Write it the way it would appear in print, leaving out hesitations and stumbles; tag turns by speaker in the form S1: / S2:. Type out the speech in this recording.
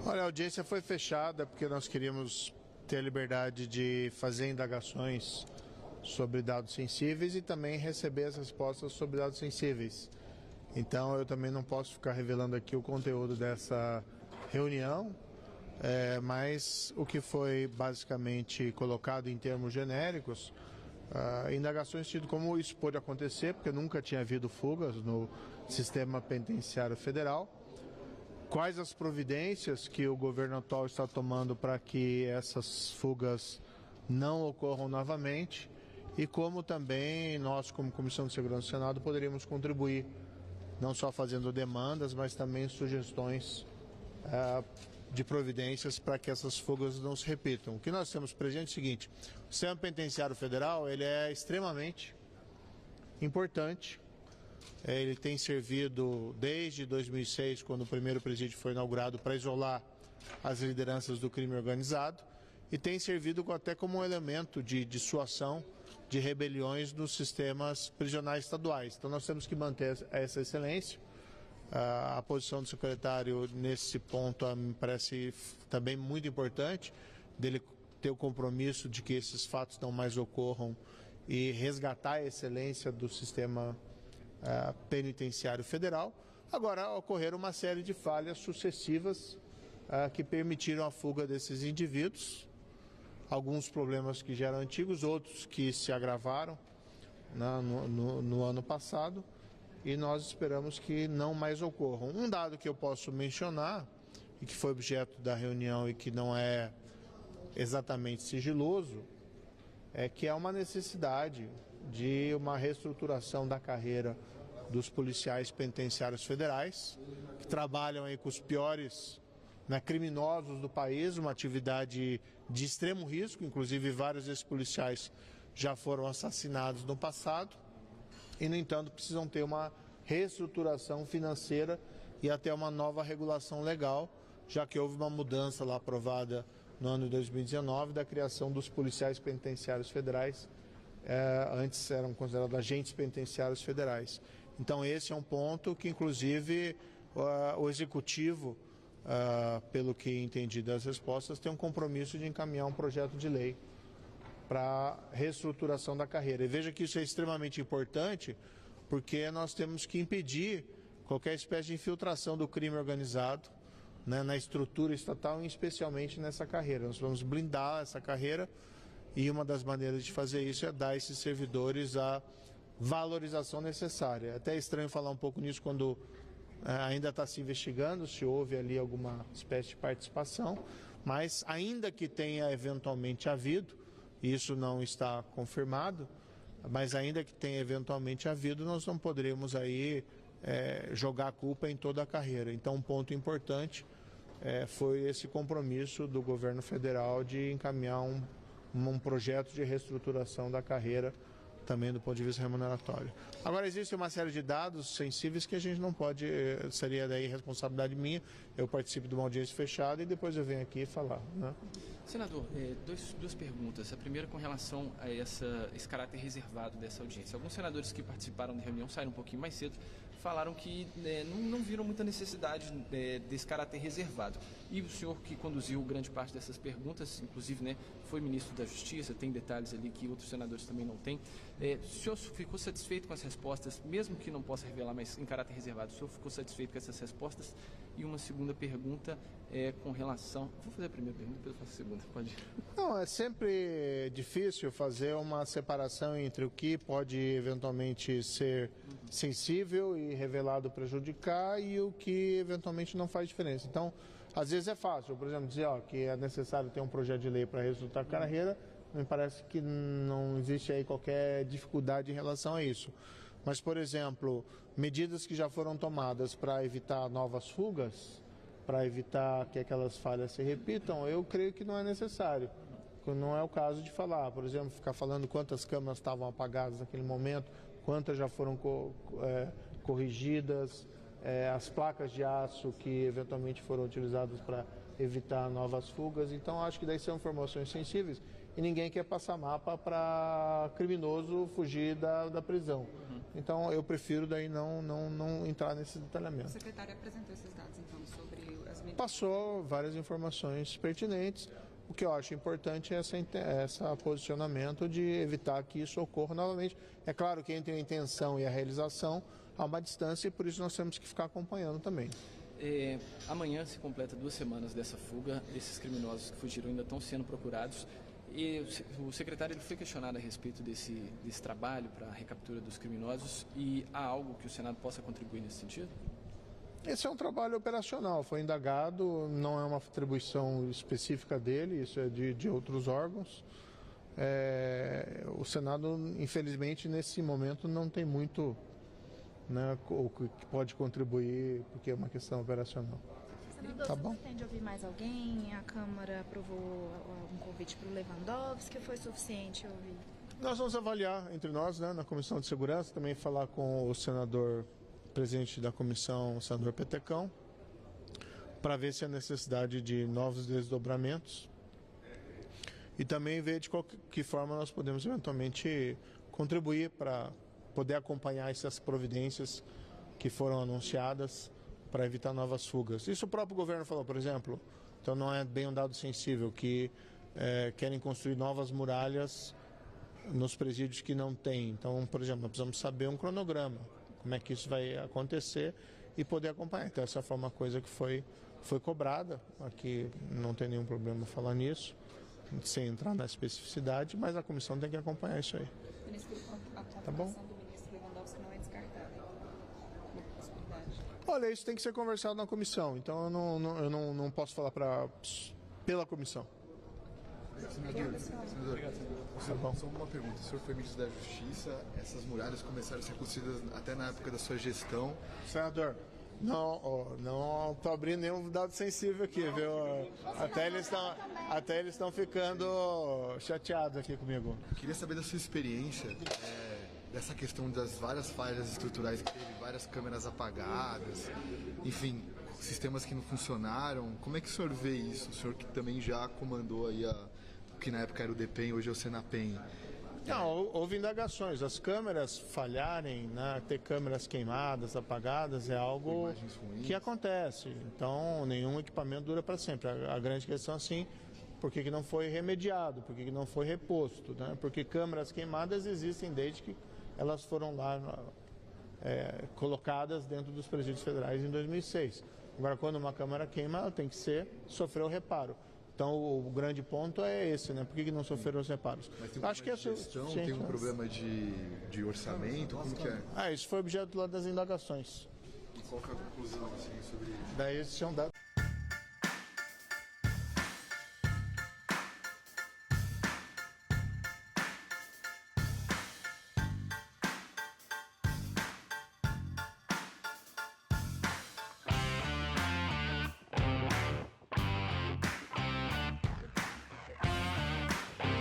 S1: Olha, a audiência foi fechada porque nós queríamos ter a liberdade de fazer indagações sobre dados sensíveis e também receber as respostas sobre dados sensíveis. Então eu também não posso ficar revelando aqui o conteúdo dessa reunião, mas o que foi basicamente colocado em termos genéricos, indagações tido como isso pode acontecer, porque nunca tinha havido fugas no sistema penitenciário federal. Quais as providências que o governo atual está tomando para que essas fugas não ocorram novamente e como também nós, como Comissão de Segurança do Senado, poderíamos contribuir, não só fazendo demandas, mas também sugestões de providências para que essas fugas não se repitam. O que nós temos presente é o seguinte: o sistema penitenciário federal ele é extremamente importante. Ele tem servido desde 2006, quando o primeiro presídio foi inaugurado, para isolar as lideranças do crime organizado e tem servido até como um elemento de dissuasão de rebeliões nos sistemas prisionais estaduais. Então nós temos que manter essa excelência. A posição do secretário nesse ponto me parece também muito importante, dele ter o compromisso de que esses fatos não mais ocorram e resgatar a excelência do sistema penitenciário federal. Agora, ocorreram uma série de falhas sucessivas que permitiram a fuga desses indivíduos, alguns problemas que já eram antigos, outros que se agravaram no ano passado, e nós esperamos que não mais ocorram. Um dado que eu posso mencionar, e que foi objeto da reunião e que não é exatamente sigiloso, é que há uma necessidade de uma reestruturação da carreira dos policiais penitenciários federais, que trabalham aí com os piores criminosos do país, uma atividade de extremo risco, inclusive vários desses policiais já foram assassinados no passado, e no entanto precisam ter uma reestruturação financeira e até uma nova regulação legal, já que houve uma mudança lá aprovada no ano de 2019 da criação dos policiais penitenciários federais. Antes eram considerados agentes penitenciários federais. Então esse é um ponto que inclusive o Executivo, pelo que entendi das respostas, tem um compromisso de encaminhar um projeto de lei para reestruturação da carreira. E veja que isso é extremamente importante, porque nós temos que impedir qualquer espécie de infiltração do crime organizado na estrutura estatal, e especialmente nessa carreira. Nós vamos blindar essa carreira e uma das maneiras de fazer isso é dar a esses servidores a valorização necessária. Até é estranho falar um pouco nisso quando ainda está se investigando se houve ali alguma espécie de participação, mas ainda que tenha eventualmente havido, isso não está confirmado, mas ainda que tenha eventualmente havido, nós não poderemos aí jogar a culpa em toda a carreira. Então um ponto importante foi esse compromisso do governo federal de encaminhar um projeto de reestruturação da carreira, também do ponto de vista remuneratório. Agora, existe uma série de dados sensíveis que a gente não pode, seria daí responsabilidade minha, eu participo de uma audiência fechada e depois eu venho aqui falar.
S2: Senador, duas perguntas. A primeira com relação a esse caráter reservado dessa audiência. Alguns senadores que participaram da reunião, saíram um pouquinho mais cedo, falaram que não viram muita necessidade desse caráter reservado. E o senhor que conduziu grande parte dessas perguntas, inclusive foi ministro da Justiça, tem detalhes ali que outros senadores também não têm. O senhor ficou satisfeito com as respostas, mesmo que não possa revelar, mas em caráter reservado, o senhor ficou satisfeito com essas respostas? E uma segunda pergunta com relação... Vou fazer a primeira pergunta, depois eu faço a segunda, pode ir.
S1: Não, é sempre difícil fazer uma separação entre o que pode eventualmente ser sensível e revelado prejudicar e o que eventualmente não faz diferença. Então, às vezes é fácil, por exemplo, dizer que é necessário ter um projeto de lei para reestruturar a carreira. Me parece que não existe aí qualquer dificuldade em relação a isso. Mas, por exemplo, medidas que já foram tomadas para evitar novas fugas, para evitar que aquelas falhas se repitam, eu creio que não é necessário. Não é o caso de falar, por exemplo, ficar falando quantas câmeras estavam apagadas naquele momento, quantas já foram corrigidas, as placas de aço que eventualmente foram utilizadas para evitar novas fugas. Então, acho que daí são informações sensíveis e ninguém quer passar mapa para criminoso fugir da prisão. Então, eu prefiro daí não entrar nesse detalhamento.
S3: O secretário apresentou esses dados, então, sobre as medidas
S1: passou várias informações pertinentes. O que eu acho importante é esse posicionamento de evitar que isso ocorra novamente. É claro que entre a intenção e a realização há uma distância e por isso nós temos que ficar acompanhando também.
S2: Amanhã se completa 2 semanas dessa fuga. Esses criminosos que fugiram ainda estão sendo procurados. E o secretário ele foi questionado a respeito desse trabalho para a recaptura dos criminosos, e há algo que o Senado possa contribuir nesse sentido?
S1: Esse é um trabalho operacional, foi indagado, não é uma atribuição específica dele, isso é de outros órgãos. O Senado, infelizmente, nesse momento não tem muito, né, o que pode contribuir, porque é uma questão operacional.
S3: Senador,
S1: tá bom?
S3: Você pretende ouvir mais alguém? A Câmara aprovou um convite para o Lewandowski, foi suficiente ouvir?
S1: Nós vamos avaliar entre nós, né, na Comissão de Segurança, também falar com o senador, presidente da comissão, o senador Petecão, para ver se há necessidade de novos desdobramentos e também ver de que forma nós podemos eventualmente contribuir para poder acompanhar essas providências que foram anunciadas para evitar novas fugas. Isso o próprio governo falou, por exemplo, então não é bem um dado sensível, que querem construir novas muralhas nos presídios que não tem. Então, por exemplo, nós precisamos saber um cronograma, como é que isso vai acontecer e poder acompanhar. Então, essa foi uma coisa que foi cobrada, aqui não tem nenhum problema falar nisso, sem entrar na especificidade, mas a comissão tem que acompanhar isso aí.
S3: Ministro, a
S1: tá bom?
S3: do ministro Lewandowski não é descartável.
S1: Olha, isso tem que ser conversado na comissão, então eu não posso falar pela comissão.
S4: Senador, só uma pergunta. O senhor foi ministro da Justiça, essas muralhas começaram a ser construídas até na época da sua gestão.
S1: Senador, não estou abrindo nenhum dado sensível aqui, viu? Até eles estão ficando chateados aqui comigo.
S4: Queria saber da sua experiência, dessa questão das várias falhas estruturais que teve, várias câmeras apagadas, enfim, sistemas que não funcionaram. Como é que o senhor vê isso? O senhor que também já comandou aí o que na época era o DEPEN, hoje é o Senapen.
S1: Não, houve indagações. As câmeras falharem, né, ter câmeras queimadas, apagadas, é algo que acontece. Então, nenhum equipamento dura para sempre. A grande questão, assim, por que não foi remediado, por que não foi reposto, né? Porque câmeras queimadas existem desde que elas foram lá colocadas dentro dos presídios federais em 2006. Agora, quando uma câmera queima, ela tem que sofrer o reparo. Então, o grande ponto é esse, né? Por que não sofreram os reparos?
S4: Mas tem uma gestão, tem um problema de orçamento, como que é?
S1: Isso foi objeto lá das indagações.
S4: E qual que é a conclusão, assim, sobre...
S1: Daí esses são dados...